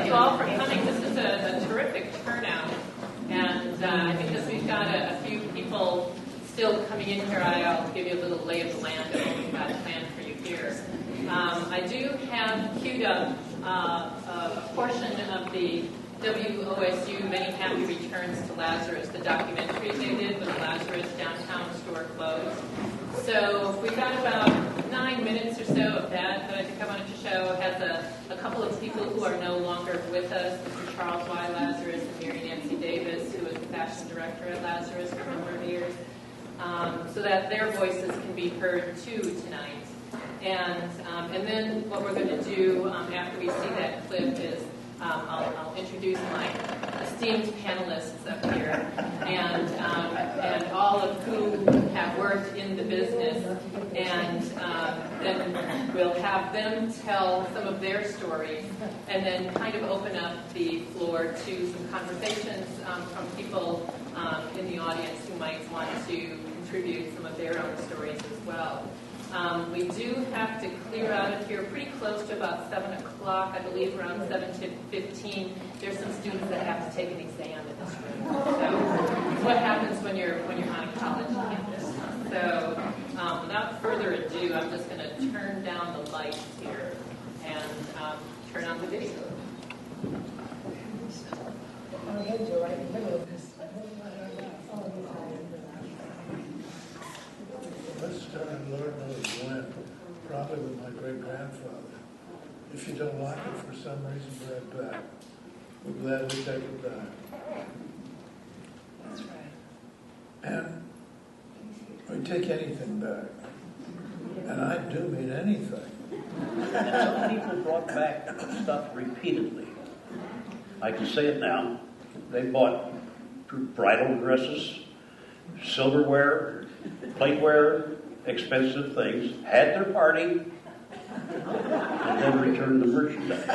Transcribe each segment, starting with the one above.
you all for coming. This is a terrific turnout. And I think as we've got a few people still coming in here, I'll give you a little lay of the land of what we've got planned for you here. I do have queued up a portion of the WOSU Many Happy Returns to Lazarus, the documentary they did with the Lazarus downtown store closed. So we've got about 9 minutes or so of that I think I wanted to show. It has a couple of people who are no longer with us, Mr. Charles Y. Lazarus and Mary Nancy Davis, who was the fashion director at Lazarus for a number of years, so that their voices can be heard too tonight. And then what we're going to do after we see that clip is I'll introduce my esteemed panelists up here, and all of who have worked in the business, and then we'll have them tell some of their stories, and then kind of open up the floor to some conversations from people in the audience who might want to contribute some of their own stories as well. We do have to clear out of here pretty close to about 7 o'clock, I believe around 7:15. There's some students that have to take an exam in this room. So it's what happens when you're on a college campus. So without further ado, I'm just going to turn down the lights here and turn on the video. Let's start, Lord knows when, probably with my great-grandfather. If you don't like it for some reason, bring it back. We'll gladly take it back. That's right. And we take anything back. And I do mean anything. Some people brought back stuff repeatedly. I can say it now. They bought bridal dresses, silverware, plateware, expensive things, had their party, and then returned the merchandise.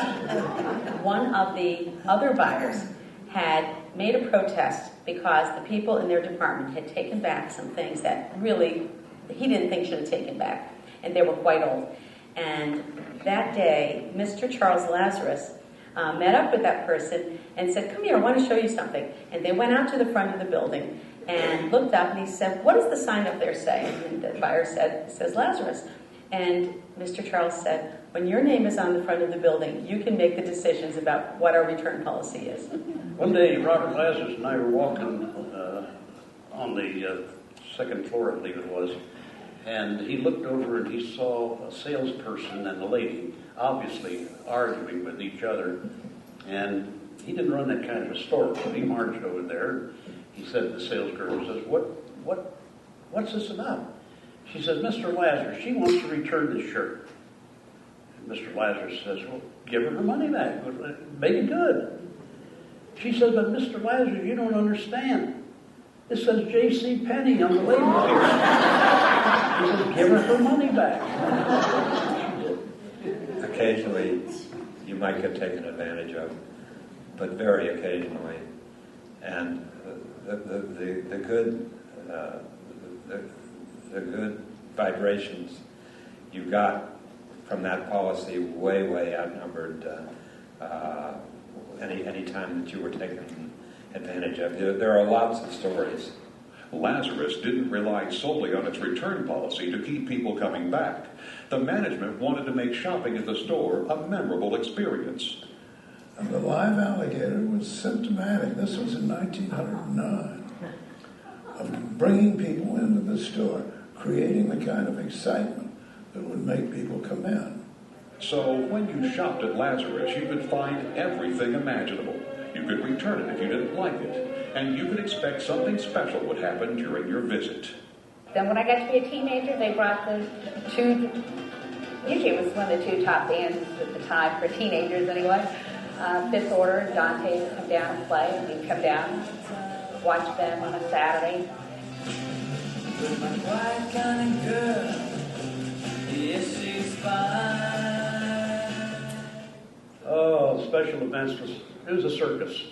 One of the other buyers had made a protest because the people in their department had taken back some things that really he didn't think should have taken back, and they were quite old. And that day, Mr. Charles Lazarus met up with that person and said, "Come here, I want to show you something." And they went out to the front of the building and looked up, and he said, "What does the sign up there say?" And the buyer said, "It says Lazarus." And Mr. Charles said, "When your name is on the front of the building, you can make the decisions about what our return policy is." One day, Robert Lazarus and I were walking on the second floor, I believe it was, and he looked over and he saw a salesperson and a lady obviously arguing with each other. And he didn't run that kind of a store, so he marched over there. He said to the salesgirl, says, what's this about? She says, "Mr. Lazarus, she wants to return this shirt." And Mr. Lazarus says, "Well, give her money back. Make it good." She says, "But Mr. Lazarus, you don't understand. It says J.C. Penney on the label here." He says, "Give her money back." Occasionally, you might get taken advantage of, but very occasionally. And the good vibrations you got from that policy way outnumbered any time that you were taken advantage of. There are lots of stories. Lazarus didn't rely solely on its return policy to keep people coming back. The management wanted to make shopping at the store a memorable experience. And the live alligator was symptomatic. This was in 1909, of bringing people into the store, creating the kind of excitement that would make people come in. So when you shopped at Lazarus, you could find everything imaginable. You could return it if you didn't like it, and you could expect something special would happen during your visit. Then when I got to be a teenager, they brought the two, usually it was one of the two top bands at the time, for teenagers anyway. Fifth Order, Dante would come down and play, and we'd come down, watch them on a Saturday. With my white kind of girl, yes, she's fine. Oh, special events it was a circus.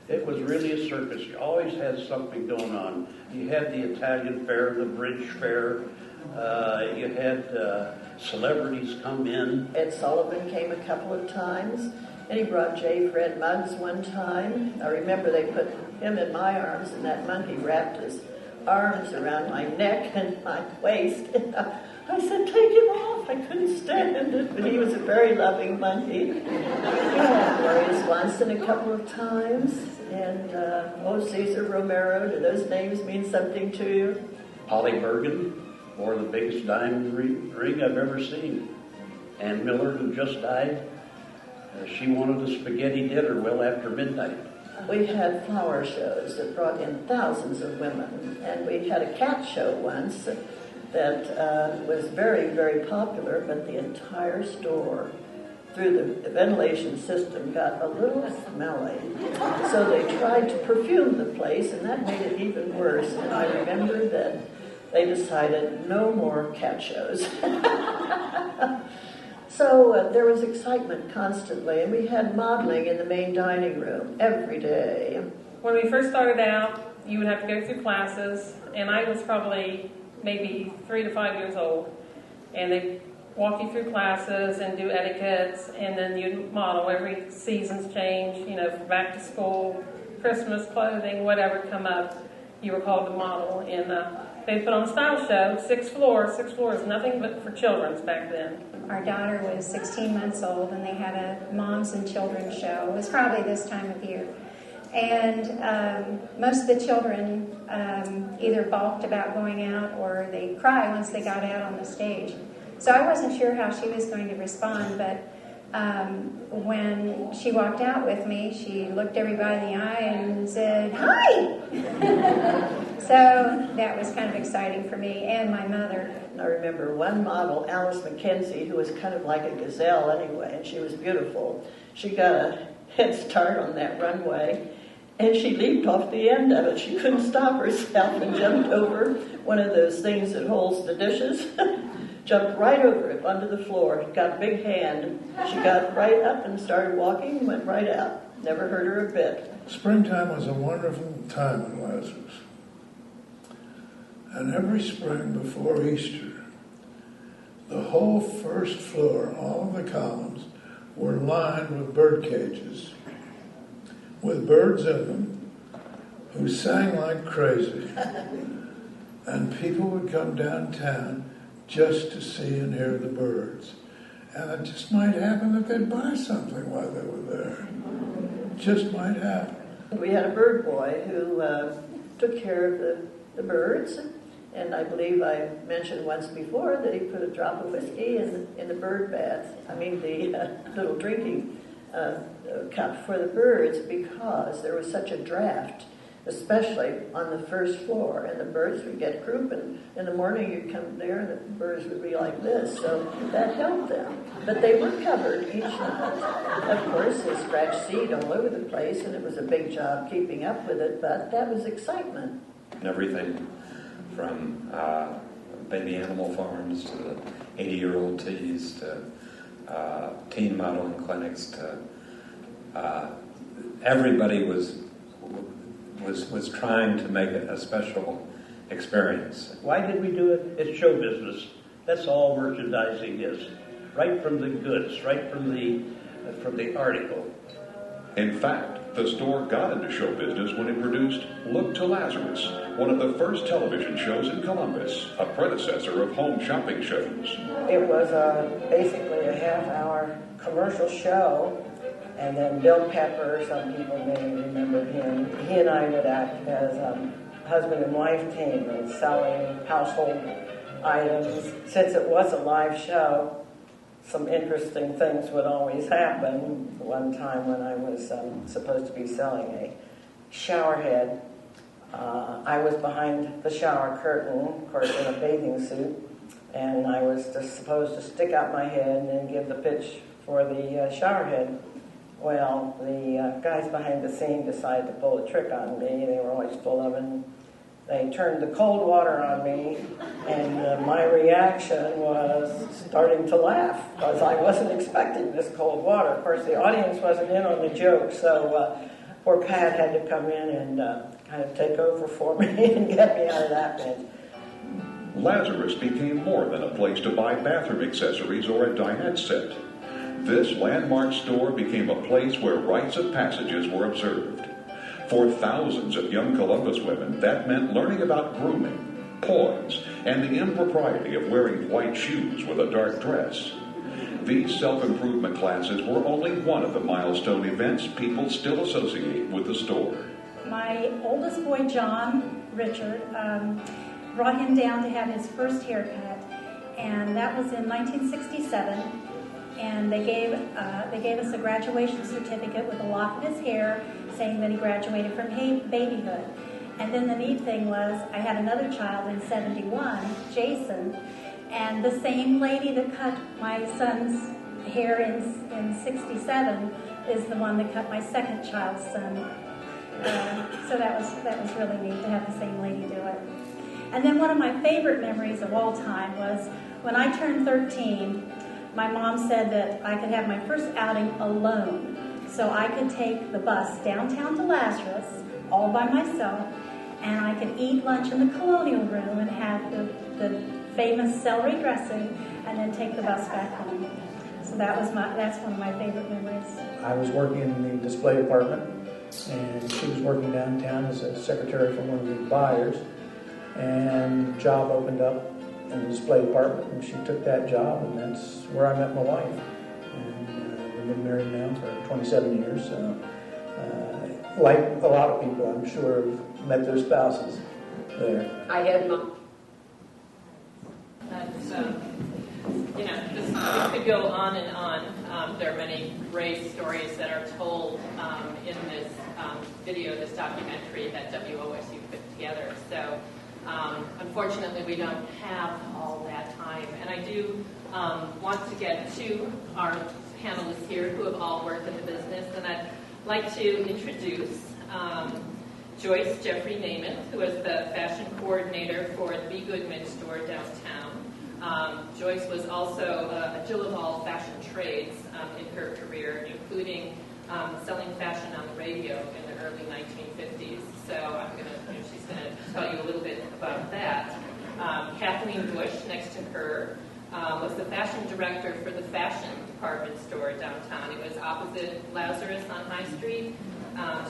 It was really a circus. You always had something going on. You had the Italian fair, the British fair. You had celebrities come in. Ed Sullivan came a couple of times. And he brought J. Fred mugs one time. I remember they put him in my arms, and that monkey wrapped his arms around my neck and my waist. And I said, take him off. I couldn't stand it, but he was a very loving monkey. We had Glorious Swanson a couple of times, and Cesar Romero. Do those names mean something to you? Polly Bergen wore the biggest diamond ring I've ever seen. Ann Miller, who just died, she wanted a spaghetti dinner well after midnight. We had flower shows that brought in thousands of women, and we had a cat show once that was very, very popular, but the entire store, through the ventilation system, got a little smelly. So they tried to perfume the place, and that made it even worse. And I remember that they decided no more cat shows. So there was excitement constantly, and we had modeling in the main dining room every day. When we first started out, you would have to go through classes, and I was probably maybe 3 to 5 years old, and they walk you through classes and do etiquettes, and then you model. Every season's change, you know, back to school, Christmas clothing, whatever come up, you were called to model. And they put on a style show, 6 floors, nothing but for children's back then. Our daughter was 16 months old, and they had a moms and children's show. It was probably this time of year. And most of the children either balked about going out or they cried once they got out on the stage. So I wasn't sure how she was going to respond, but when she walked out with me, she looked everybody in the eye and said, "Hi!" So that was kind of exciting for me and my mother. I remember one model, Alice McKenzie, who was kind of like a gazelle anyway, and she was beautiful. She got a head start on that runway, and she leaped off the end of it. She couldn't stop herself and jumped over one of those things that holds the dishes. Jumped right over it onto the floor. Got a big hand. She got right up and started walking and went right out. Never hurt her a bit. Springtime was a wonderful time in Lazarus. And every spring before Easter, the whole first floor, all of the columns, were lined with bird cages, with birds in them, who sang like crazy. And people would come downtown just to see and hear the birds. And it just might happen that they'd buy something while they were there. It just might happen. We had a bird boy who took care of the birds, and I believe I mentioned once before that he put a drop of whiskey in the bird bath. I mean the little drinking cup for the birds, because there was such a draft, especially on the first floor, and the birds would get croup, and in the morning you'd come there and the birds would be like this, so that helped them. But they were covered each night. Of course, they scratched seed all over the place, and it was a big job keeping up with it, but that was excitement. Everything from baby animal farms to the 80-year-old teas to teen modeling clinics to everybody was trying to make it a special experience. Why did we do it? It's show business. That's all merchandising is. Right from the goods, right from the article. In fact, the store got into show business when it produced Look to Lazarus, one of the first television shows in Columbus, a predecessor of home shopping shows. It was basically a half-hour commercial show, and then Bill Pepper, some people may remember him. He and I would act as husband and wife team and selling household items. Since it was a live show, some interesting things would always happen. One time when I was supposed to be selling a shower head, I was behind the shower curtain, of course in a bathing suit, and I was just supposed to stick out my head and give the pitch for the shower head. Well, the guys behind the scene decided to pull a trick on me. They were always full of it. And they turned the cold water on me, and my reaction was starting to laugh because I wasn't expecting this cold water. Of course, the audience wasn't in on the joke, so poor Pat had to come in and kind of take over for me and get me out of that bit. Lazarus became more than a place to buy bathroom accessories or a dinette set. This landmark store became a place where rites of passages were observed. For thousands of young Columbus women, that meant learning about grooming, poise, and the impropriety of wearing white shoes with a dark dress. These self-improvement classes were only one of the milestone events people still associate with the store. My oldest boy, John Richard, brought him down to have his first haircut, and that was in 1967. And they gave us a graduation certificate with a lock of his hair, saying that he graduated from babyhood. And then the neat thing was, I had another child in 71, Jason, and the same lady that cut my son's hair in 67 is the one that cut my second child's son. So that was really neat to have the same lady do it. And then one of my favorite memories of all time was when I turned 13, my mom said that I could have my first outing alone. So I could take the bus downtown to Lazarus all by myself, and I could eat lunch in the Colonial Room and have the famous celery dressing, and then take the bus back home. So that's one of my favorite memories. I was working in the display department, and she was working downtown as a secretary for one of the buyers, and a job opened up in the display department, and she took that job, and that's where I met my wife. And we've been married now for 27 years. Like a lot of people, I'm sure, have met their spouses there. I had mom. This could go on and on. There are many great stories that are told in this video, this documentary that WOSU put together. So unfortunately, we don't have all that time. And I do want to get to our panelists here who have all worked in the business. And I'd like to introduce Joyce Jeffrey Namath, who is the fashion coordinator for the Be Goodman store downtown. Joyce was also a Jill of all fashion trades in her career, including selling fashion on the radio in the early 1950s. So she's going to tell you a little bit about that. Kathleen Bush, next to her, was the fashion director for the fashion department store downtown. It was opposite Lazarus on High Street.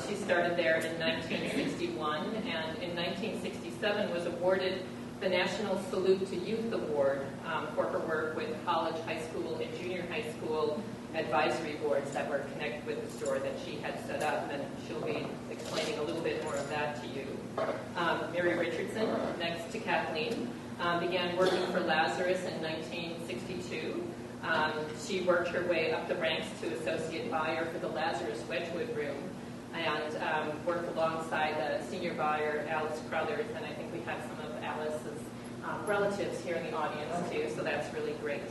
She started there in 1961, and in 1967 was awarded the National Salute to Youth Award for her work with college, high school, and junior high school advisory boards that were connected with the store that she had set up, and she'll be explaining a little bit more of that to you. Mary Richardson, next to Kathleen, began working for Lazarus in 1962. She worked her way up the ranks to associate buyer for the Lazarus Wedgwood Room, and worked alongside the senior buyer, Alice Crothers, and I think we have some of Alice's relatives here in the audience too, so that's really great.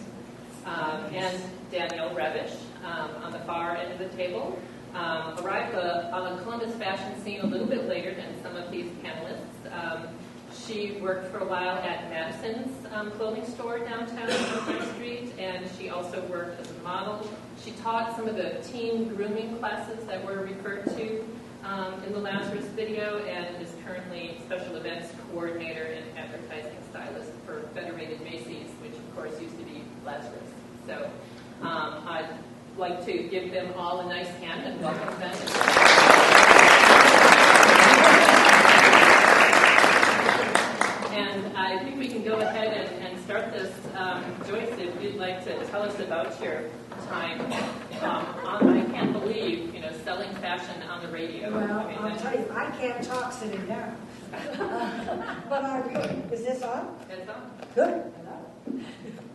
And Danielle Revish, on the far end of the table, arrived on the Columbus fashion scene a little bit later than some of these panelists. She worked for a while at Madison's clothing store downtown on High Street, and she also worked as a model. She taught some of the teen grooming classes that were referred to in the Lazarus video, and is currently special events coordinator and advertising stylist for Federated Macy's, which of course used to be Lazarus. So I'd like to give them all a nice hand and welcome them. And I think we can go ahead and start this. Joyce, if you'd like to tell us about your time I can't believe, selling fashion on the radio. Well, I'll tell you, I can't talk sitting down. But I will. Is this on? It's on. Good.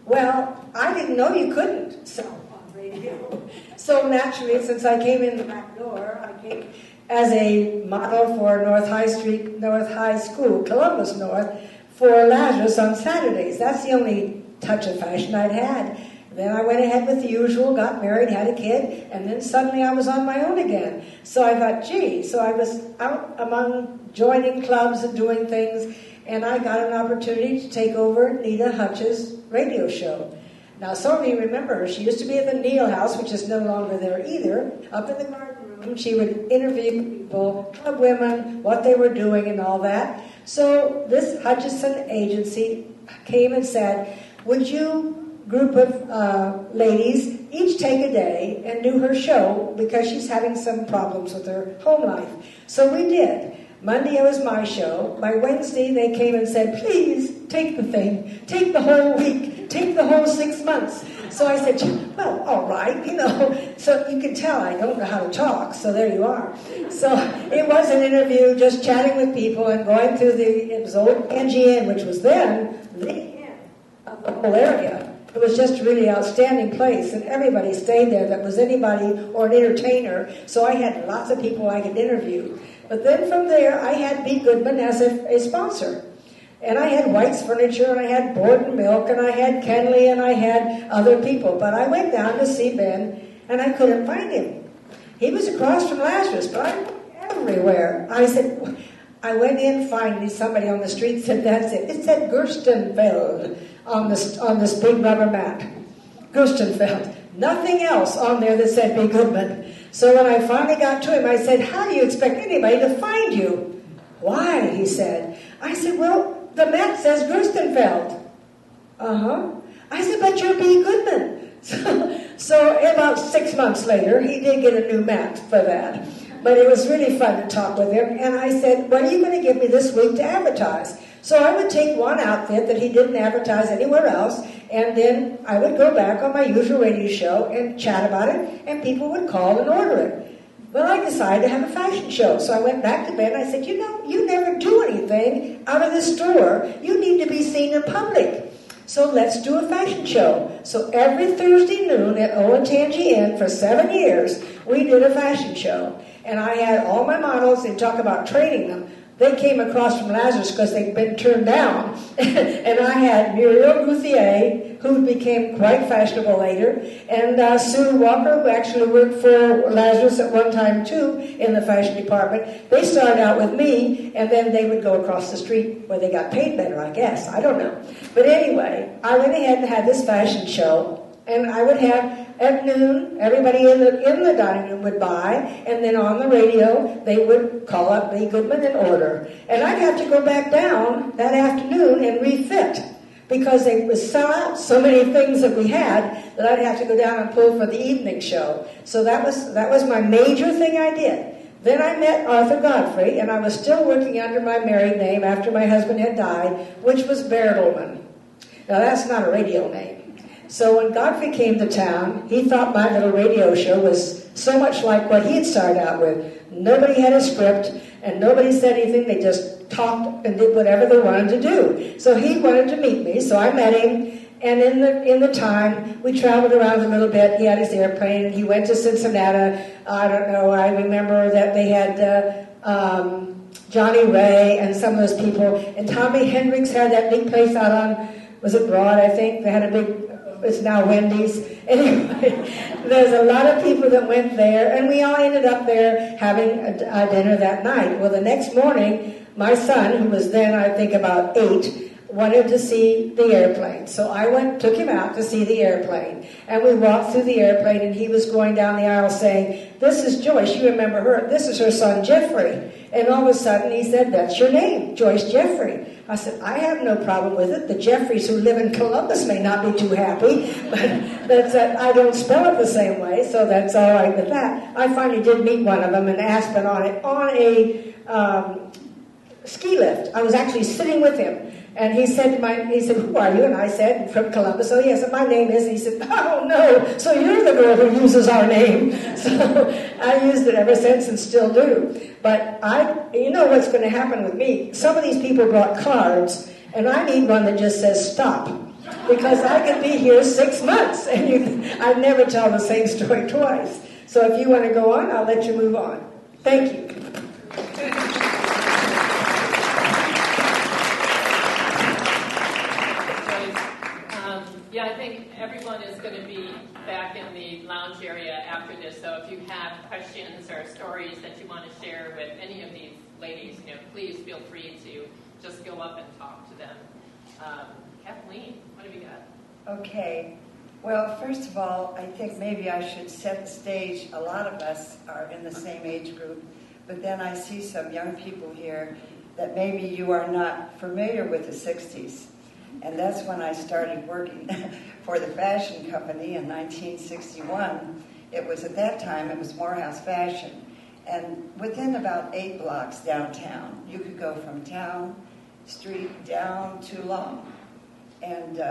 Well, I didn't know you couldn't sell on radio. So naturally, since I came in the back door, I came as a model for North High School, Columbus North, for Lazarus on Saturdays. That's the only touch of fashion I'd had. Then I went ahead with the usual, got married, had a kid, and then suddenly I was on my own again. So I thought, gee, so I was out among joining clubs and doing things, and I got an opportunity to take over Nita Hutch's radio show. Now, some of you remember her. She used to be at the Neal House, which is no longer there either, up in the garden room. She would interview people, club women, what they were doing and all that. So this Hutchison agency came and said, would you group of ladies each take a day and do her show because she's having some problems with her home life. So we did. Monday it was my show. By Wednesday they came and said, please take the thing, take the whole week, take the whole 6 months. So I said, well, all right, So you can tell I don't know how to talk, so there you are. So it was an interview, just chatting with people and going through it was old NGN, which was then the end of the whole area. It was just a really outstanding place, and everybody stayed there that was anybody or an entertainer, so I had lots of people I could interview. But then from there, I had B. Goodman as a sponsor. And I had White's Furniture, and I had Board and Milk, and I had Kenley, and I had other people. But I went down to see Ben, and I couldn't find him. He was across from Lazarus, but I went everywhere. I went in, finally, somebody on the street said, that's it. It said Gerstenfeld on this big rubber mat. Gerstenfeld. Nothing else on there that said B. Goodman. So when I finally got to him, I said, how do you expect anybody to find you? Why? He said. I said, well, the mat says Gerstenfeld. I said, but you're B. Goodman. So about 6 months later, he did get a new mat for that. But it was really fun to talk with him. And I said, what are you going to give me this week to advertise? So I would take one outfit that he didn't advertise anywhere else, and then I would go back on my usual radio show and chat about it, and people would call and order it. Well, I decided to have a fashion show. So I went back to bed and I said, you never do anything out of the store. You need to be seen in public. So let's do a fashion show. So every Thursday noon at Olentangy Inn for 7 years, we did a fashion show. And I had all my models and talk about training them. They came across from Lazarus because they'd been turned down. And I had Muriel Gouthier, who became quite fashionable later, and Sue Walker, who actually worked for Lazarus at one time too in the fashion department. They started out with me, and then they would go across the street where they got paid better, I guess. I don't know. But anyway, I went ahead and had this fashion show. And I would have, at noon, everybody in the dining room would buy, and then on the radio, they would call up B. Goodman and order. And I'd have to go back down that afternoon and refit, because they would sell out so many things that we had that I'd have to go down and pull for the evening show. So that was my major thing I did. Then I met Arthur Godfrey, and I was still working under my married name after my husband had died, which was Bertelman. Now that's not a radio name. So when Godfrey came to town, he thought my little radio show was so much like what he had started out with. Nobody had a script, and nobody said anything. They just talked and did whatever they wanted to do. So he wanted to meet me, so I met him. And in the time, we traveled around a little bit. He had his airplane. He went to Cincinnati. I don't know. I remember that they had Johnny Ray and some of those people. And Tommy Hendricks had that big place out on, was it Broad, I think? They had a big... It's now Wendy's. Anyway, there's a lot of people that went there, and we all ended up there having a dinner that night. Well, the next morning, my son, who was then, I think, about 8, wanted to see the airplane. So I took him out to see the airplane. And we walked through the airplane, and he was going down the aisle saying, this is Joyce, you remember her, this is her son Jeffrey. And all of a sudden he said, that's your name, Joyce Jeffrey. I said, I have no problem with it. The Jeffreys who live in Columbus may not be too happy, but I don't spell it the same way, so that's all right with that. I finally did meet one of them in Aspen on a ski lift. I was actually sitting with him. And he said, who are you? And I said, from Columbus. Oh, yes, and my name is. And he said, oh, no, so you're the girl who uses our name. So I used it ever since and still do. But you know what's going to happen with me? Some of these people brought cards, and I need one that just says stop. Because I could be here 6 months, and I'd never tell the same story twice. So if you want to go on, I'll let you move on. Thank you. Yeah, I think everyone is going to be back in the lounge area after this, so if you have questions or stories that you want to share with any of these ladies, please feel free to just go up and talk to them. Kathleen, what have you got? Okay. Well, first of all, I think maybe I should set the stage. A lot of us are in the same age group, but then I see some young people here that maybe you are not familiar with the 60s. And that's when I started working for the fashion company in 1961. It was at that time, it was Morehouse Fashion. And within about 8 blocks downtown, you could go from Town Street down to Long. And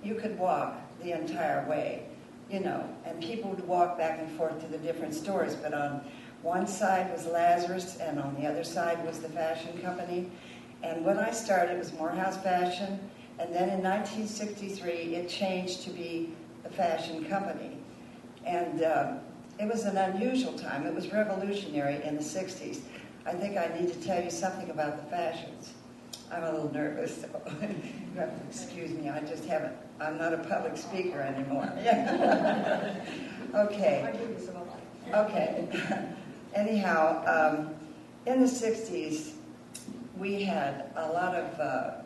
you could walk the entire way, you know, and people would walk back and forth to the different stores. But on one side was Lazarus, and on the other side was the fashion company. And when I started, it was Morehouse Fashion. And then in 1963, it changed to be the fashion company. And it was an unusual time. It was revolutionary in the 60s. I think I need to tell you something about the fashions. I'm a little nervous, so you have to excuse me. I'm not a public speaker anymore. Okay. Okay. Anyhow, in the 60s, we had a lot of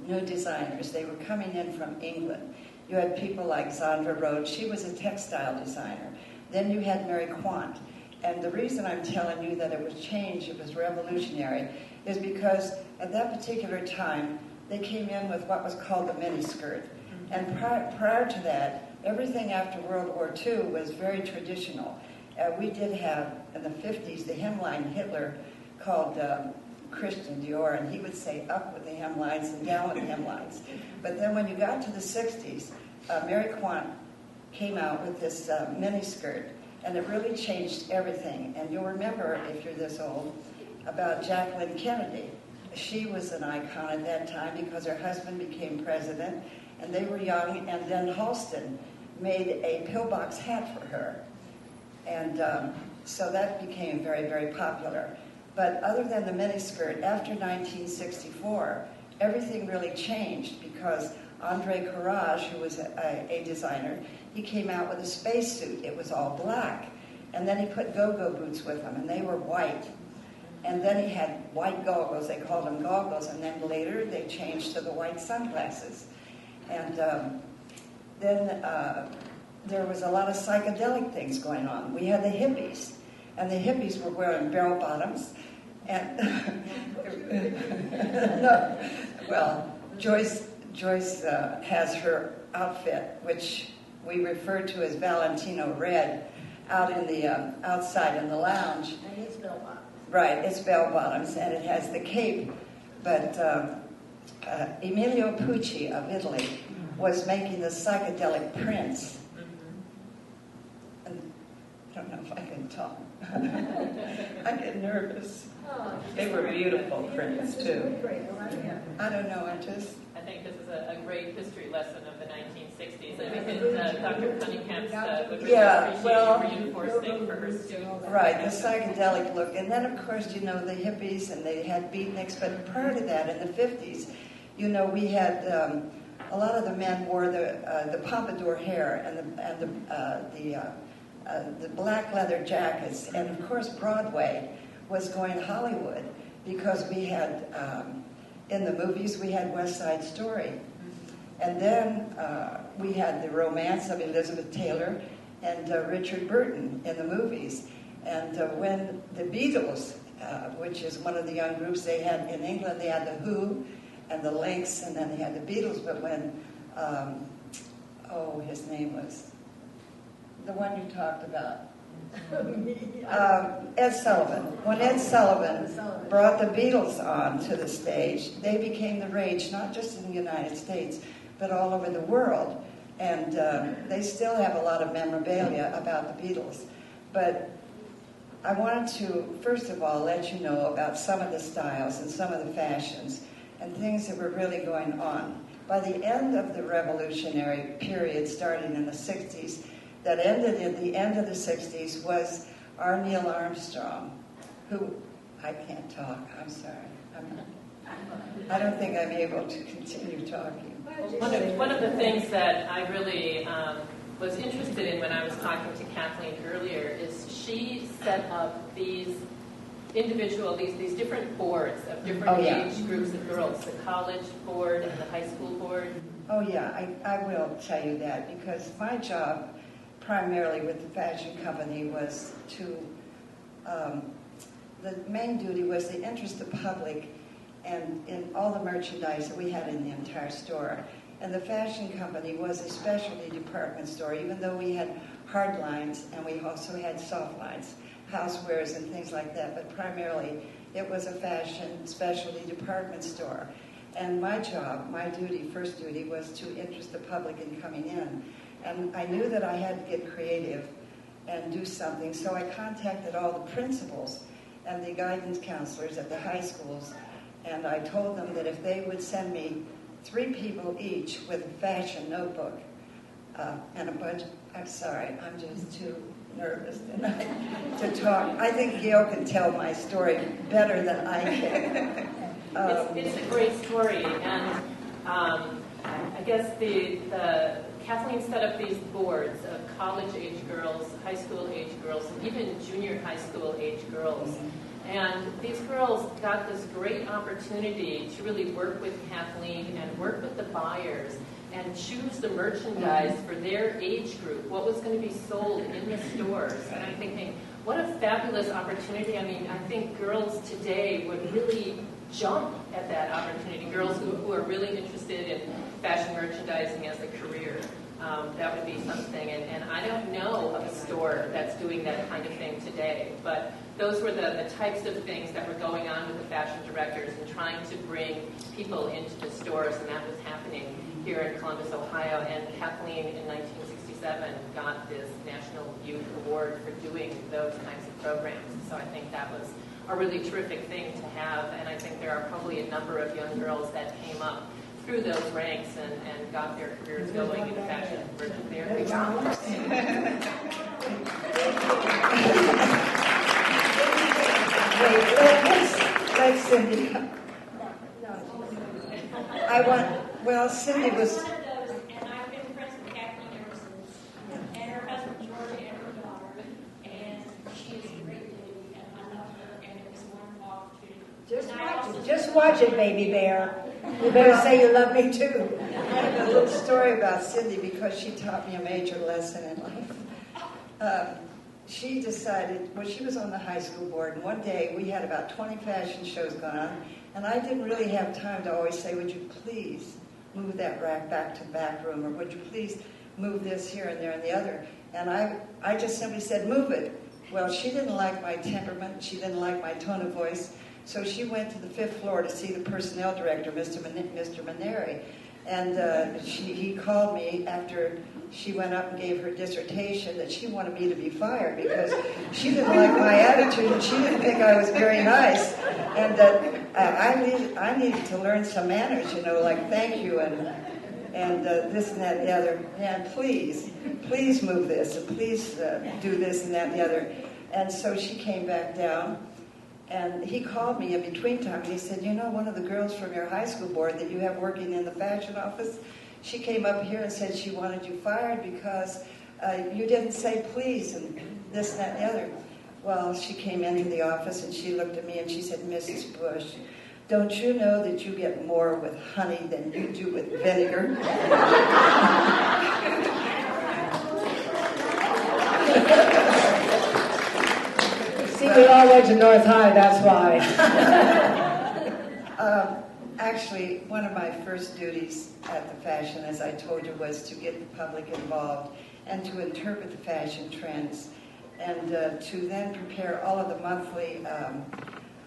new designers. They were coming in from England. You had people like Zandra Rhodes. She was a textile designer. Then you had Mary Quant. And the reason I'm telling you that it was changed, it was revolutionary, is because at that particular time, they came in with what was called the miniskirt. And prior to that, everything after World War II was very traditional. We did have, in the 50s, the hemline Hitler called Christian Dior, and he would say up with the hemlines and down with the hemlines. But then when you got to the 60s, Mary Quant came out with this miniskirt, and it really changed everything. And you'll remember, if you're this old, about Jacqueline Kennedy. She was an icon at that time because her husband became president, and they were young, and then Halston made a pillbox hat for her. And so that became very, very popular. But other than the miniskirt, after 1964, everything really changed because Andre Courage, who was a designer, he came out with a spacesuit. It was all black. And then he put go-go boots with him, and they were white. And then he had white goggles. They called them goggles. And then later, they changed to the white sunglasses. And then there was a lot of psychedelic things going on. We had the hippies. And the hippies were wearing barrel bottoms. And no, well, Joyce has her outfit, which we refer to as Valentino Red, out in the outside in the lounge. And it's bell bottoms. Right, it's bell bottoms, and it has the cape. But Emilio Pucci of Italy was making the psychedelic prints. And I don't know if I can talk. I get nervous. They were beautiful prints, too. I don't know, I think this is a great history lesson of the 1960s. I think that Dr. Cunningham's would really appreciate reinforcing for her students. Right, the psychedelic look. And then, of course, you know, the hippies, and they had beatniks. But prior to that, in the 50s, you know, we had a lot of the men wore the pompadour hair and the black leather jackets. And, of course, Broadway was going Hollywood because we had, in the movies, we had West Side Story. And then we had the romance of Elizabeth Taylor and Richard Burton in the movies. And when the Beatles, which is one of the young groups they had in England, they had the Who and the Lynx, and then they had the Beatles. But when, his name was the one you talked about. Ed Sullivan. When Ed Sullivan brought the Beatles on to the stage, they became the rage, not just in the United States, but all over the world. And they still have a lot of memorabilia about the Beatles. But I wanted to, first of all, let you know about some of the styles and some of the fashions and things that were really going on. By the end of the revolutionary period, starting in the 60s, that ended at the end of the 60s, was our Neil Armstrong, who, I can't talk, I'm sorry. I don't think I'm able to continue talking. One of the things that I really was interested in when I was talking to Kathleen earlier is she set up these different boards of different age groups of girls, the college board and the high school board. Oh yeah, I will tell you that, because my job primarily with the fashion company was to, the main duty was to interest the public and in all the merchandise that we had in the entire store. And the fashion company was a specialty department store, even though we had hard lines and we also had soft lines, housewares and things like that, but primarily it was a fashion specialty department store. And my job, my duty, first duty, was to interest the public in coming in. And I knew that I had to get creative and do something, so I contacted all the principals and the guidance counselors at the high schools, and I told them that if they would send me 3 people each with a fashion notebook and a bunch. I'm sorry, I'm just too nervous tonight to talk. I think Gail can tell my story better than I can. It's a great story, and I guess the Kathleen set up these boards of college-age girls, high school-age girls, and even junior high school-age girls. And these girls got this great opportunity to really work with Kathleen and work with the buyers and choose the merchandise for their age group, what was going to be sold in the stores. And I'm thinking, what a fabulous opportunity. I mean, I think girls today would really jump at that opportunity. Girls who are really interested in fashion merchandising as a career. That would be something. And I don't know of a store that's doing that kind of thing today. But those were the types of things that were going on with the fashion directors and trying to bring people into the stores. And that was happening here in Columbus, Ohio. And Kathleen in 1967 got this National Youth Award for doing those kinds of programs. So I think that was a really terrific thing to have. And I think there are probably a number of young girls that came up through those ranks and got their careers going in fashion. There we go. Let Cindy come. Cindy was... And I've been friends with Kathleen ever since. And her husband George and her daughter. And she is a great lady, and I love her, and it was a wonderful opportunity. Just watch it, baby bear. You better say you love me too. I have a little story about Cindy because she taught me a major lesson in life. She decided, she was on the high school board, and one day we had about 20 fashion shows going on, and I didn't really have time to always say, would you please move that rack back to the back room, or would you please move this here and there and the other? And I just simply said, move it. Well, she didn't like my temperament, she didn't like my tone of voice, so she went to the 5th floor to see the personnel director, Mr. Maneri. And he called me after she went up and gave her dissertation that she wanted me to be fired because she didn't like my attitude and she didn't think I was very nice. And that I needed to learn some manners, like thank you and this and that and the other. And please move this and please do this and that and the other. And so she came back down. And he called me in between time and he said, one of the girls from your high school board that you have working in the fashion office, she came up here and said she wanted you fired because you didn't say please and this and that and the other. Well, she came into the office and she looked at me and she said, Mrs. Bush, don't you know that you get more with honey than you do with vinegar? See, we all went to North High, that's why. Actually, one of my first duties at the fashion, as I told you, was to get the public involved and to interpret the fashion trends and to then prepare all of the monthly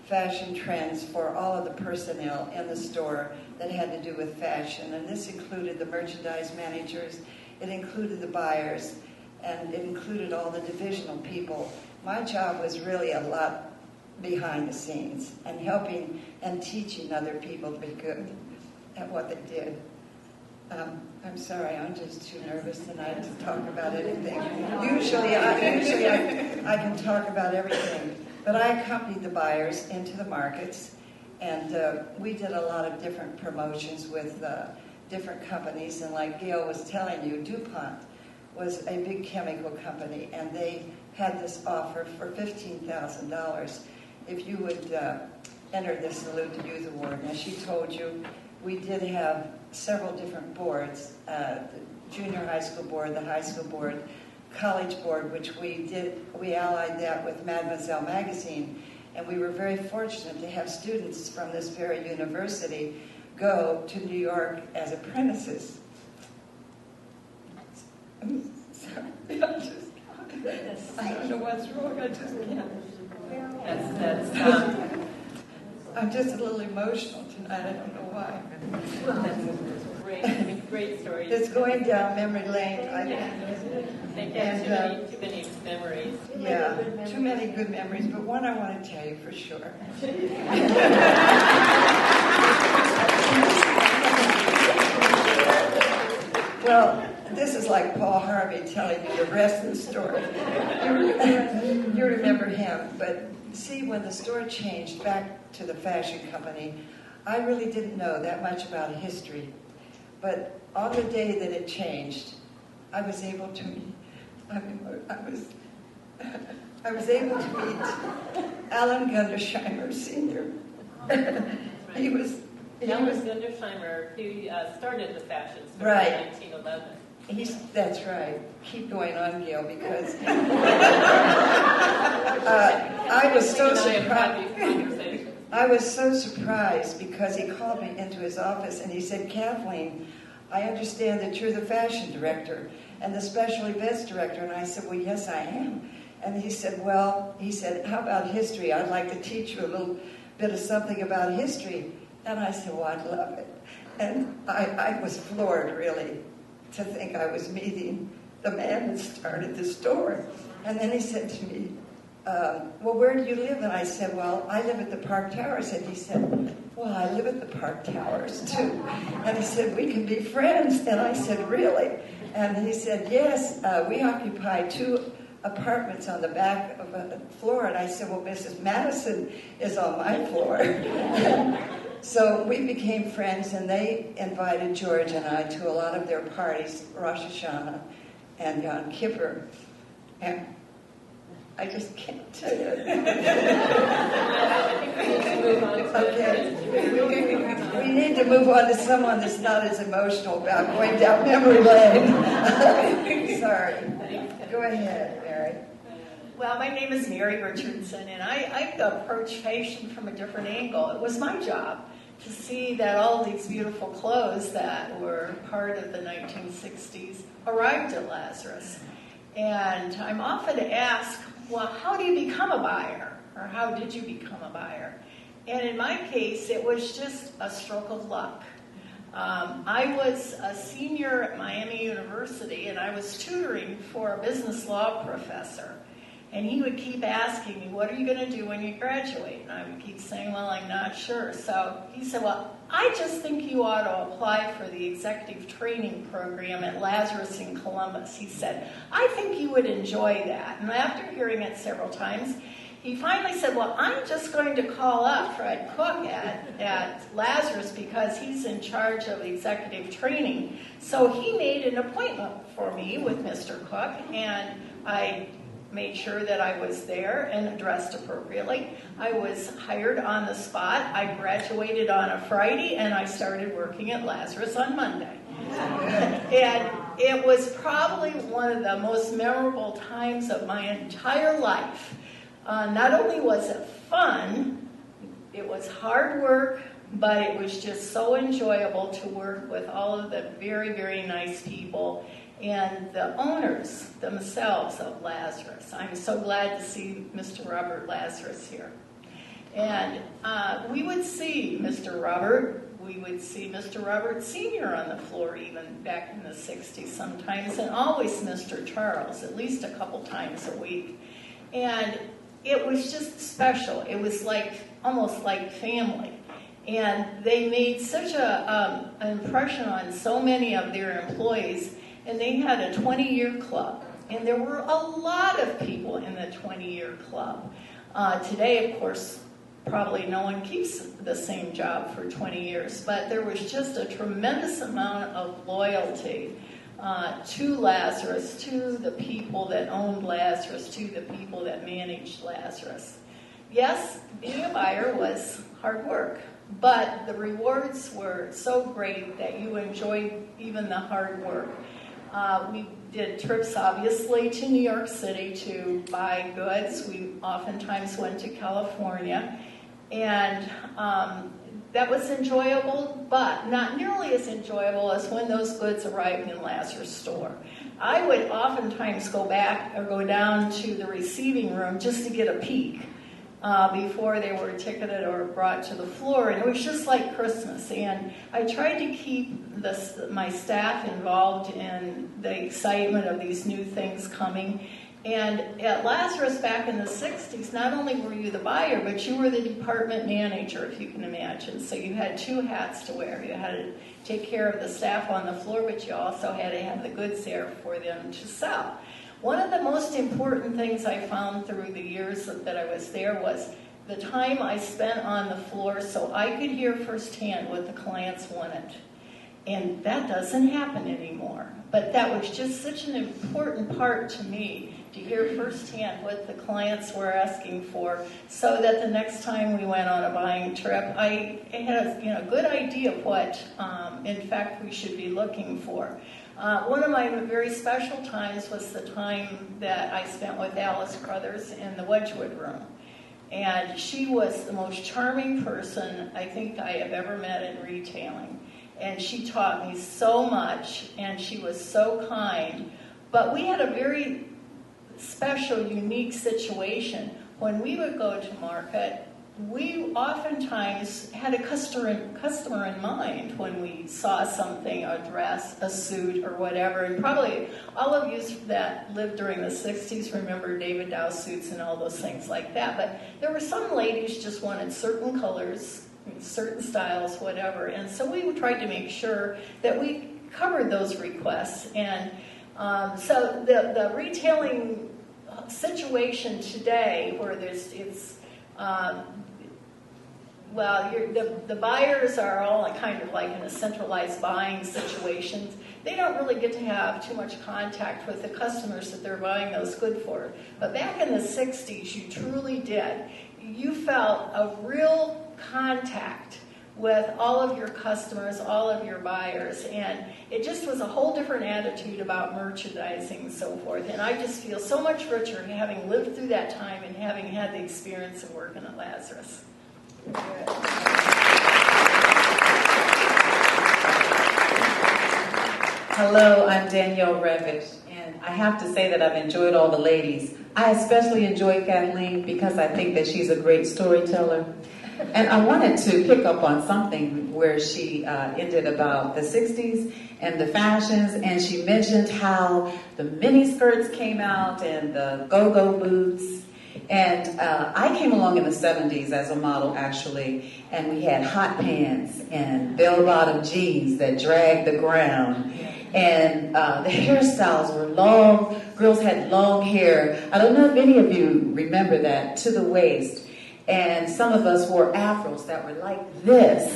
fashion trends for all of the personnel in the store that had to do with fashion. And this included the merchandise managers, it included the buyers, and it included all the divisional people. My job was really a lot behind the scenes and helping and teaching other people to be good at what they did. I'm sorry, I'm just too nervous tonight to talk about anything. Usually I can talk about everything, but I accompanied the buyers into the markets, and we did a lot of different promotions with different companies, and like Gail was telling you, DuPont was a big chemical company, and they had this offer for $15,000 if you would enter the Salute the Youth Award. Now, she told you we did have several different boards, the junior high school board, the high school board, college board, which we allied that with Mademoiselle magazine, And we were very fortunate to have students from this very university go to New York as apprentices. I'm sorry, I don't know what's wrong, I just can't. I'm just a little emotional tonight, I don't know why. Great story. It's going down memory lane. Too many memories. Yeah, too many good memories, but one I want to tell you for sure. Well, this is like Paul Harvey telling you the rest of the story. You remember him, but see, when the store changed back to the fashion company, I really didn't know that much about history. But on the day that it changed, I was able to meet Alan Gundersheimer Sr. He was Gundersheimer, who started the fashion store right. in 1911. That's right. Keep going on, Gail, because I was so surprised. I was so surprised because he called me into his office and he said, "Kathleen, I understand that you're the fashion director and the special events director." And I said, "Well, yes, I am." And he said, "How about history? I'd like to teach you a little bit of something about history." And I said, "Well, I'd love it." And I was floored, really, to think I was meeting the man that started the store. And then he said to me, "Well, where do you live?" And I said, "Well, I live at the Park Towers." And he said, "Well, I live at the Park Towers, too." And he said, "We can be friends." And I said, "Really?" And he said, "Yes, we occupy 2 apartments on the back of a floor." And I said, "Well, Mrs. Madison is on my floor." So we became friends, and they invited George and I to a lot of their parties, Rosh Hashanah and Yom Kippur. And I just can't tell you. Okay. We need to move on to someone that's not as emotional about going down memory lane. Sorry. Go ahead, Mary. Well, my name is Mary Richardson, and I approach fashion from a different angle. It was my job to see that all these beautiful clothes that were part of the 1960s arrived at Lazarus. And I'm often asked, well, how do you become a buyer? Or how did you become a buyer? And in my case, it was just a stroke of luck. I was a senior at Miami University, and I was tutoring for a business law professor. And he would keep asking me, "What are you going to do when you graduate?" And I would keep saying, "Well, I'm not sure." So he said, "Well, I just think you ought to apply for the executive training program at Lazarus in Columbus." He said, "I think you would enjoy that." And after hearing it several times, he finally said, "Well, I'm just going to call up Fred Cook at Lazarus because he's in charge of executive training." So he made an appointment for me with Mr. Cook, and I made sure that I was there and dressed appropriately. I was hired on the spot. I graduated on a Friday, and I started working at Lazarus on Monday. And it was probably one of the most memorable times of my entire life. Not only was it fun, it was hard work, but it was just so enjoyable to work with all of the very, very nice people and the owners themselves of Lazarus. I'm so glad to see Mr. Robert Lazarus here. And we would see Mr. Robert. We would see Mr. Robert Sr. on the floor even back in the 60s sometimes, and always Mr. Charles, at least a couple times a week. And it was just special. It was almost like family. And they made such an impression on so many of their employees. And they had a 20-year club. And there were a lot of people in the 20-year club. Today, of course, probably no one keeps the same job for 20 years. But there was just a tremendous amount of loyalty to Lazarus, to the people that owned Lazarus, to the people that managed Lazarus. Yes, being a buyer was hard work. But the rewards were so great that you enjoyed even the hard work. did trips, obviously, to New York City to buy goods. We oftentimes went to California. And that was enjoyable, but not nearly as enjoyable as when those goods arrived in Lazarus' store. I would oftentimes go back or go down to the receiving room just to get a peek before they were ticketed or brought to the floor. And it was just like Christmas. And I tried to keep my staff involved in the excitement of these new things coming. And at Lazarus back in the 60s, not only were you the buyer, but you were the department manager, if you can imagine. So you had two hats to wear. You had to take care of the staff on the floor, but you also had to have the goods there for them to sell. One of the most important things I found through the years that I was there was the time I spent on the floor so I could hear firsthand what the clients wanted. And that doesn't happen anymore. But that was just such an important part to me, to hear firsthand what the clients were asking for, so that the next time we went on a buying trip, I had a good idea of what, in fact, we should be looking for. One of my very special times was the time that I spent with Alice Crothers in the Wedgwood room. And she was the most charming person I think I have ever met in retailing. And she taught me so much, and she was so kind. But we had a very special, unique situation. When we would go to market, we oftentimes had a customer in mind when we saw something, a dress, a suit, or whatever. And probably all of you that lived during the 60s remember David Dow suits and all those things like that. But there were some ladies just wanted certain colors, certain styles, whatever. And so we tried to make sure that we covered those requests. And so the retailing situation today, where the buyers are all kind of like in a centralized buying situation. They don't really get to have too much contact with the customers that they're buying those goods for. But back in the 60s, you truly did. You felt a real contact with all of your customers, all of your buyers, and it just was a whole different attitude about merchandising and so forth. And I just feel so much richer having lived through that time and having had the experience of working at Lazarus. Hello, I'm Danielle Revich, and I have to say that I've enjoyed all the ladies. I especially enjoyed Kathleen because I think that she's a great storyteller. And I wanted to pick up on something where she ended about the 60s and the fashions, and she mentioned how the mini skirts came out and the go-go boots. And I came along in the 70s as a model, actually, and we had hot pants and bell-bottom jeans that dragged the ground. And the hairstyles were long. Girls had long hair. I don't know if any of you remember that, to the waist. And some of us wore afros that were like this,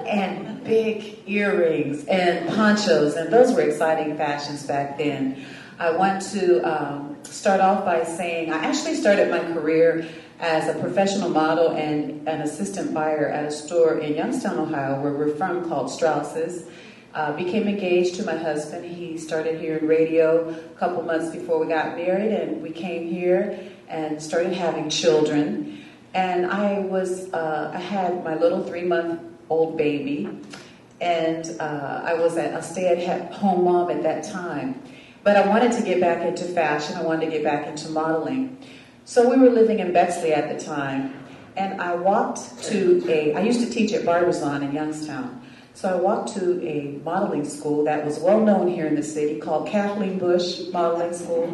and big earrings and ponchos, and those were exciting fashions back then. I want to start off by saying I actually started my career as a professional model and an assistant buyer at a store in Youngstown, Ohio, where we're from, called Strauss's. Became engaged to my husband. He started here in radio a couple months before we got married, and we came here and started having children. And I had my little 3-month-old baby, and I was a stay-at-home mom at that time. But I wanted to get back into fashion. I wanted to get back into modeling. So we were living in Bexley at the time, and I used to teach at Barbizon in Youngstown. So I walked to a modeling school that was well known here in the city called Kathleen Bush Modeling School,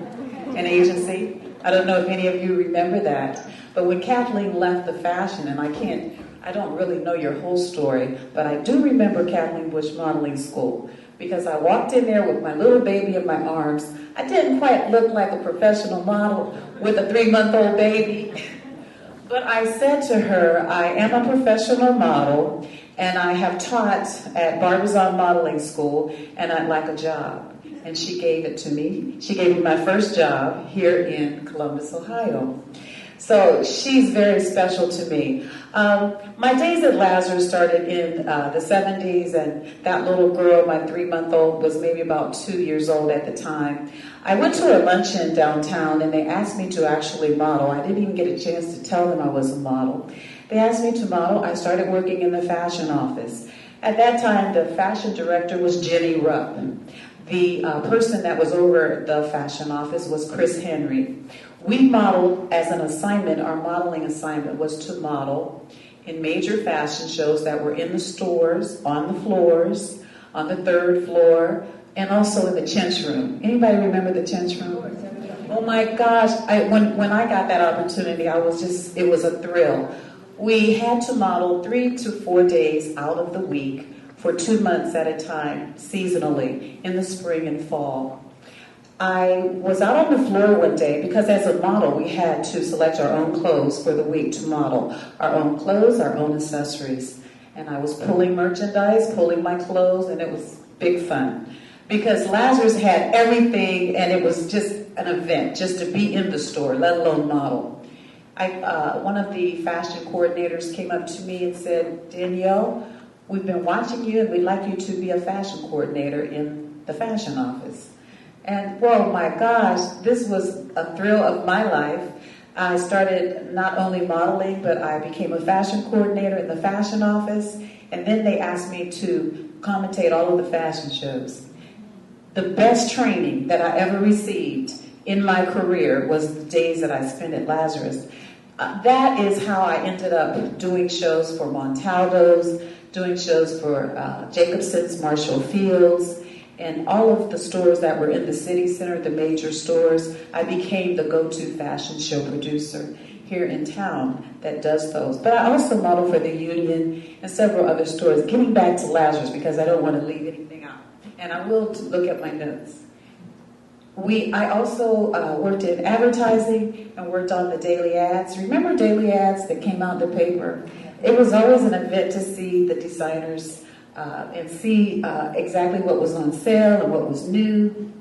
an agency. I don't know if any of you remember that. But when Kathleen left the fashion, and I don't really know your whole story, but I do remember Kathleen Bush Modeling School, because I walked in there with my little baby in my arms. I didn't quite look like a professional model with a 3-month-old baby. But I said to her, I am a professional model, and I have taught at Barbizon Modeling School, and I'd like a job. And she gave it to me. She gave me my first job here in Columbus, Ohio. So she's very special to me. My days at Lazarus started in the 70s, and that little girl, my 3-month-old, was maybe about 2 years old at the time. I went to a luncheon downtown, and they asked me to actually model. I didn't even get a chance to tell them I was a model. They asked me to model. I started working in the fashion office. At that time, the fashion director was Jenny Rupp. The person that was over the fashion office was Chris Henry. We modeled as an assignment. Our modeling assignment was to model in major fashion shows that were in the stores, on the floors, on the 3rd floor, and also in the Chinch Room. Anybody remember the Chinch Room? Oh my gosh, when I got that opportunity, it was a thrill. We had to model 3 to 4 days out of the week for 2 months at a time, seasonally, in the spring and fall. I was out on the floor one day because as a model, we had to select our own clothes for the week to model. Our own clothes, our own accessories. And I was pulling merchandise, pulling my clothes, and it was big fun. Because Lazarus had everything, and it was just an event, just to be in the store, let alone model. One of the fashion coordinators came up to me and said, Danielle, we've been watching you, and we'd like you to be a fashion coordinator in the fashion office. And, well, my gosh, this was a thrill of my life. I started not only modeling, but I became a fashion coordinator in the fashion office. And then they asked me to commentate all of the fashion shows. The best training that I ever received in my career was the days that I spent at Lazarus. That is how I ended up doing shows for Montaldo's, doing shows for Jacobson's, Marshall Fields, and all of the stores that were in the city center, the major stores. I became the go-to fashion show producer here in town that does those. But I also model for the Union and several other stores. Getting back to Lazarus, because I don't want to leave anything out. And I will look at my notes. I also worked in advertising and worked on the daily ads. Remember daily ads that came out in the paper? It was always an event to see the designers and see exactly what was on sale and what was new.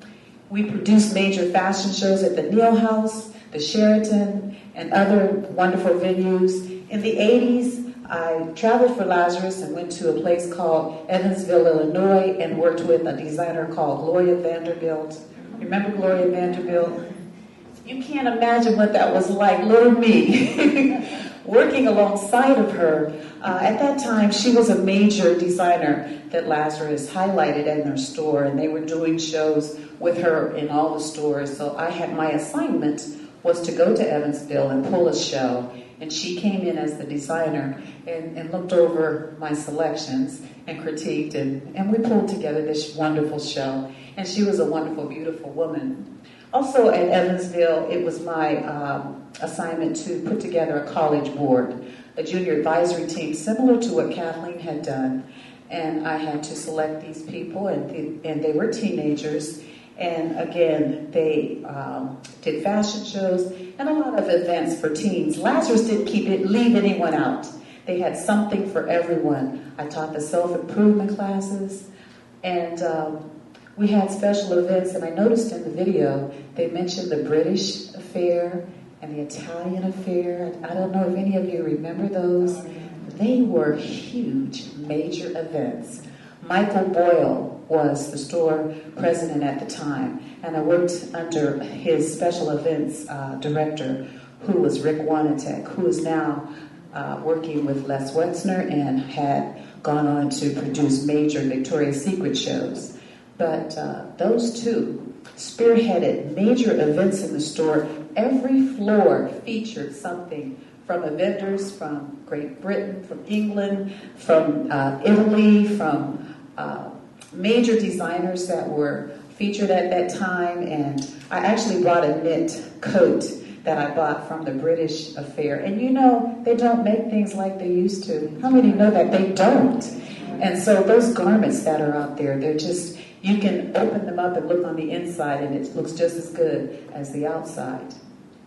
We produced major fashion shows at the Neal House, the Sheraton, and other wonderful venues. In the 80s, I traveled for Lazarus and went to a place called Evansville, Illinois, and worked with a designer called Gloria Vanderbilt. Remember Gloria Vanderbilt? You can't imagine what that was like, little me, working alongside of her. At that time, she was a major designer that Lazarus highlighted in their store, and they were doing shows with her in all the stores. So my assignment was to go to Evansville and pull a show, and she came in as the designer and looked over my selections and critiqued, and we pulled together this wonderful show. And she was a wonderful, beautiful woman. Also at Evansville, it was my assignment to put together a college board, a junior advisory team, similar to what Kathleen had done. And I had to select these people, and they were teenagers. And again, they did fashion shows and a lot of events for teens. Lazarus didn't leave anyone out. They had something for everyone. I taught the self-improvement classes, and we had special events. And I noticed in the video, they mentioned the British affair and the Italian affair. I don't know if any of you remember those. They were huge, major events. Michael Boyle was the store president at the time, and I worked under his special events director, who was Rick Wanatek, who is now working with Les Wexner and had gone on to produce major Victoria's Secret shows. But those two spearheaded major events in the store. Every floor featured something from vendors from Great Britain, from England, from Italy, from major designers that were featured at that time. And I actually brought a knit coat that I bought from the British affair. And you know, they don't make things like they used to. How many know that they don't? And so those garments that are out there, they're just, you can open them up and look on the inside and it looks just as good as the outside.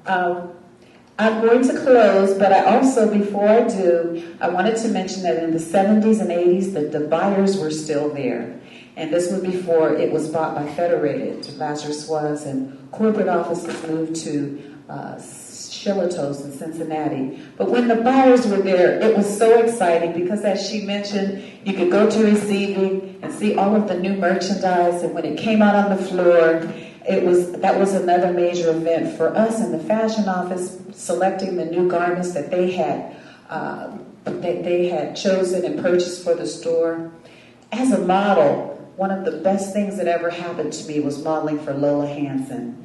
I'm going to close, but I also, before I do, I wanted to mention that in the 70s and 80s, the buyers were still there. And this was before it was bought by Federated, Lazarus was, and corporate offices moved to Shillito's in Cincinnati. But when the buyers were there, it was so exciting because, as she mentioned, you could go to receiving and see all of the new merchandise. And when it came out on the floor, that was another major event for us in the fashion office, selecting the new garments that they had chosen and purchased for the store. As a model, one of the best things that ever happened to me was modeling for Lola Hansen.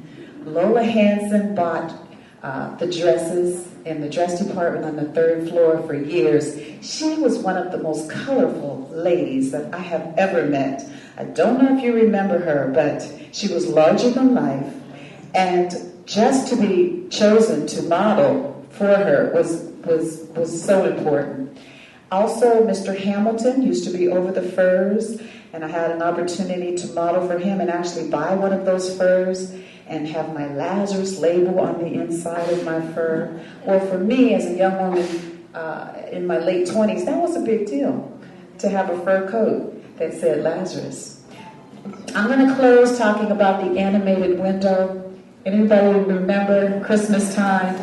Lola Hansen bought the dresses in the dress department on the 3rd floor for years. She was one of the most colorful ladies that I have ever met. I don't know if you remember her, but she was larger than life. And just to be chosen to model for her was so important. Also, Mr. Hamilton used to be over the furs, and I had an opportunity to model for him and actually buy one of those furs and have my Lazarus label on the inside of my fur. Well, for me, as a young woman in my late 20s, that was a big deal, to have a fur coat that said Lazarus. I'm going to close talking about the animated window. Anybody remember Christmas time?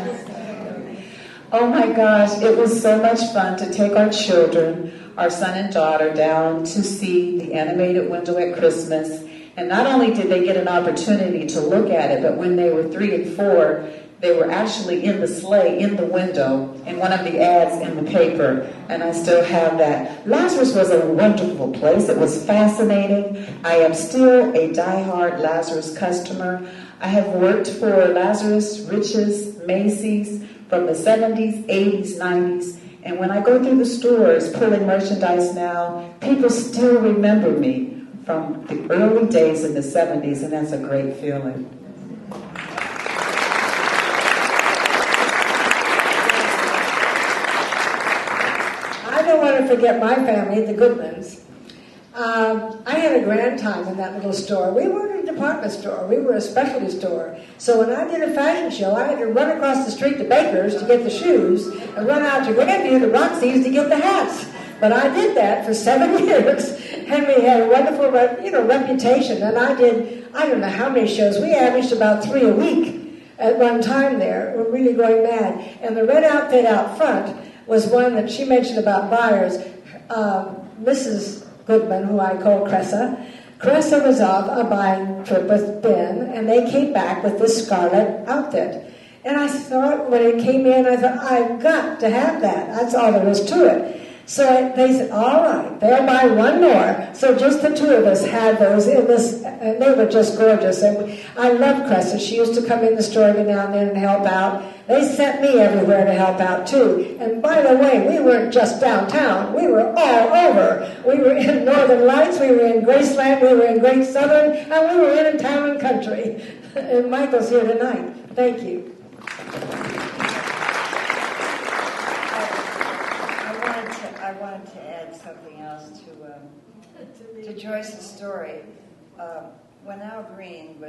Oh my gosh, it was so much fun to take our children, our son and daughter, down to see the animated window at Christmas. And not only did they get an opportunity to look at it, but when they were 3 and 4, they were actually in the sleigh, in the window, in one of the ads in the paper. And I still have that. Lazarus was a wonderful place. It was fascinating. I am still a diehard Lazarus customer. I have worked for Lazarus, Riches, Macy's from the 70s, 80s, 90s. And when I go through the stores pulling merchandise now, people still remember me from the early days in the 70s, and that's a great feeling. I don't want to forget my family, the Goodmans. I had a grand time in that little store. We weren't a department store. We were a specialty store. So when I did a fashion show, I had to run across the street to Baker's to get the shoes and run out to Grandview to Roxy's to get the hats. But I did that for 7 years, and we had a wonderful, reputation. And I don't know how many shows. We averaged about 3 a week at one time there. We're really going mad. And the red outfit out front was one that she mentioned about buyers. Mrs. Goodman, who I call Cressa. Cressa was off a buying trip with Ben, and they came back with this scarlet outfit. And I thought, when it came in, I thought, I've got to have that. That's all there was to it. So they said, all right, they'll buy one more. So just the two of us had those in this, and they were just gorgeous. And I love Cressa. She used to come in the store every now and then and help out. They sent me everywhere to help out, too. And by the way, we weren't just downtown. We were all over. We were in Northern Lights, we were in Graceland, we were in Great Southern, and we were in town and country. And Michael's here tonight. Thank you. I wanted to add something else to Joyce's story. When Al Green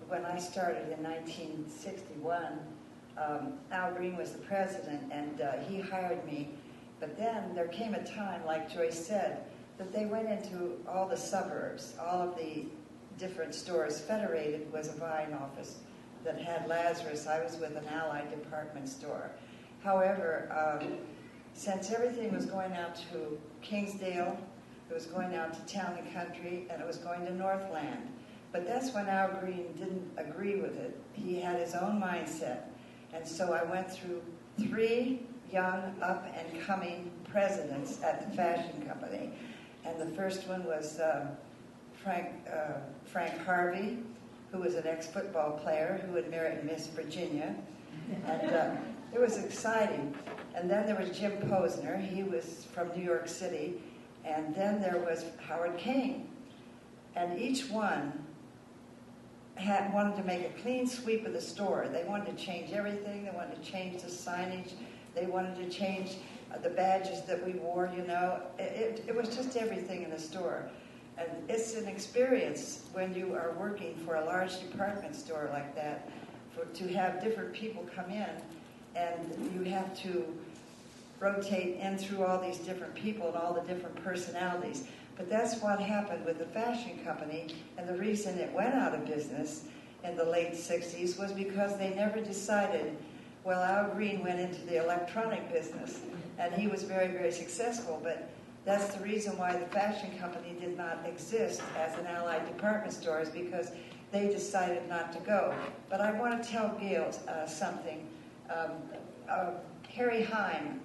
when I started in 1961, Al Green was the president, and he hired me. But then there came a time, like Joyce said, that they went into all the suburbs, all of the different stores. Federated was a buying office that had Lazarus. I was with an Allied department store. However, since everything was going out to Kingsdale, it was going out to Town and Country, and it was going to Northland. But that's when Al Green didn't agree with it. He had his own mindset. And so I went through 3 young, up-and-coming presidents at the fashion company. And the first one was Frank Harvey, who was an ex-football player who had married Miss Virginia. And it was exciting. And then there was Jim Posner. He was from New York City. And then there was Howard King. And each one wanted to make a clean sweep of the store. They wanted to change everything. They wanted to change the signage. They wanted to change the badges that we wore, It was just everything in the store. And it's an experience when you are working for a large department store like that, to have different people come in, and you have to rotate in through all these different people and all the different personalities. But that's what happened with the fashion company, and the reason it went out of business in the late 60s was because they never decided Well, Al Green went into the electronic business, and he was very, very successful, but that's the reason why the fashion company did not exist as an allied department store, is because they decided not to go. But I want to tell Gail something. Harry Heim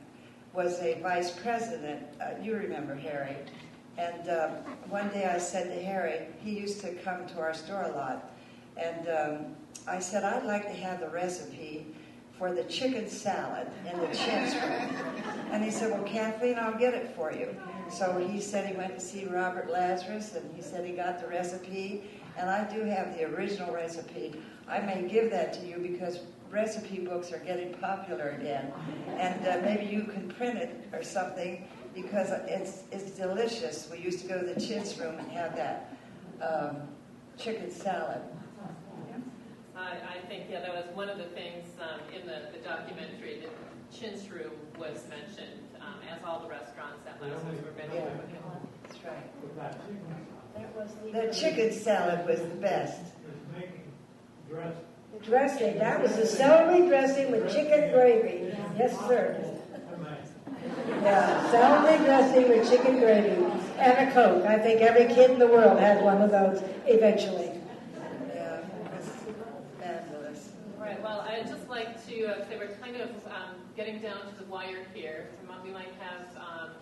was a vice president. You remember Harry. And one day I said to Harry, he used to come to our store a lot, and I said, I'd like to have the recipe for the chicken salad in the chintz room. And he said, well, Kathleen, I'll get it for you. So he said he went to see Robert Lazarus, and he said he got the recipe, and I do have the original recipe. I may give that to you because recipe books are getting popular again, and maybe you can print it or something, because it's delicious. We used to go to the chintz room and have that chicken salad. I think, yeah, that was one of the things in the documentary. The chintz room was mentioned, as all the restaurants that Lazarus were mentioned. Yeah, that's right. The chicken salad was the best. Dressing, that was the celery dressing with chicken gravy. Yes, sir. Yeah, celery dressing with chicken gravy and a Coke. I think every kid in the world had one of those eventually. Right, well, I'd just like to say we're kind of getting down to the wire here. We might have time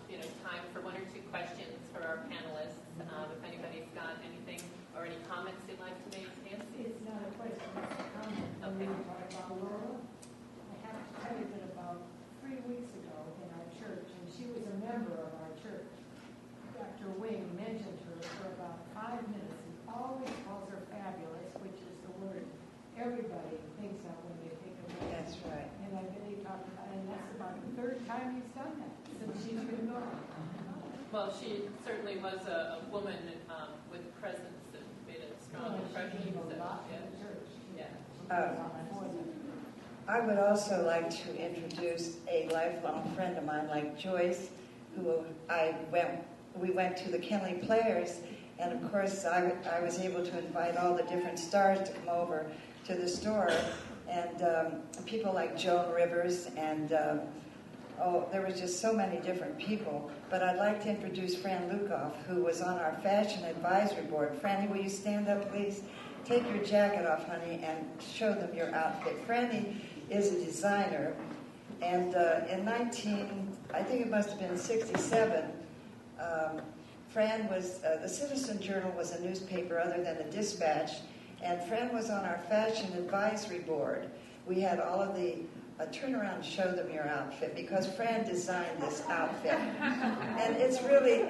for one or two questions for our panelists. If anybody's got anything or any comments they'd like to make, Nancy? It's not a question, it's a comment. Okay. About Laura. I have to tell you that about 3 weeks ago in our church, and she was a member of our church, Dr. Wing mentioned her for about 5 minutes. He always calls her fabulous, which is the word everybody thinks of when they think of her. That's right. And I really talked about, and that's about the third time he's done that since she's been gone. Well, she certainly was a woman with presence and made a strong impression. I would also like to introduce a lifelong friend of mine, like Joyce, who we went to the Kenley Players, and of course I was able to invite all the different stars to come over to the store, and people like Joan Rivers, and there was just so many different people. But I'd like to introduce Fran Lukoff, who was on our fashion advisory board. Franny, will you stand up, please? Take your jacket off, honey, and show them your outfit. Franny is a designer, and in I think it must have been 67, Fran was, the Citizen Journal was a newspaper other than the Dispatch, and Fran was on our fashion advisory board. We had all of the turn around and show them your outfit, because Fran designed this outfit. And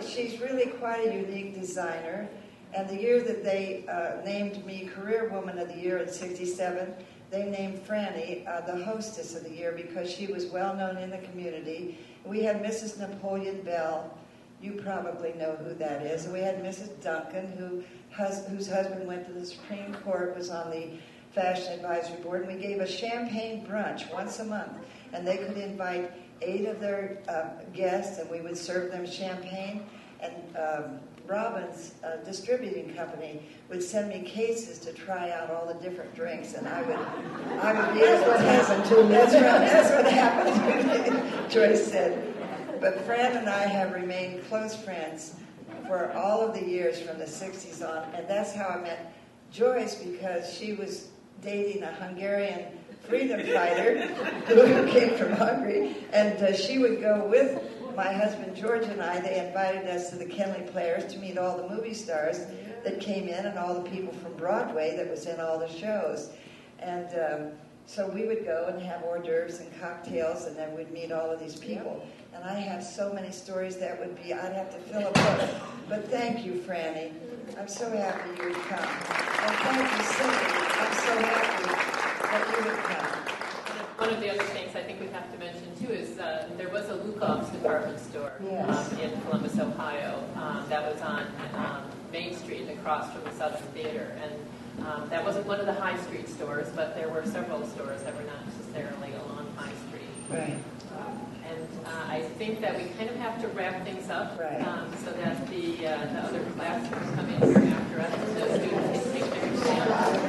she's really quite a unique designer. And the year that they named me Career Woman of the Year in 67, they named Franny the Hostess of the Year, because she was well known in the community. We had Mrs. Napoleon Bell. You probably know who that is. And we had Mrs. Duncan, whose husband went to the Supreme Court, was on the Fashion Advisory Board, and we gave a champagne brunch once a month, and they could invite 8 of their guests, and we would serve them champagne. And Robbins Distributing Company would send me cases to try out all the different drinks, and I would be able to. That's what happened to me. That's what happened to me, Joyce said. But Fran and I have remained close friends for all of the years from the 60s on, and that's how I met Joyce, because she was dating a Hungarian freedom fighter who came from Hungary, and she would go with my husband George and I. They invited us to the Kenley Players to meet all the movie stars that came in, and all the people from Broadway that was in all the shows. And so we would go and have hors d'oeuvres and cocktails, and then we'd meet all of these people. And I have so many stories that I'd have to fill a book. But thank you, Franny. I'm so happy you would come. And thank you, Cindy. I'm so happy that you would come. One of the other things I think we have to mention, too, is there was a Lukoff's department store in Columbus, Ohio, that was on Main Street across from the Southern Theater. And that wasn't one of the high street stores, but there were several stores that were not necessarily along High Street. Right. And I think that we kind of have to wrap things up so that the other classes come in here after us, and the students can take their exams.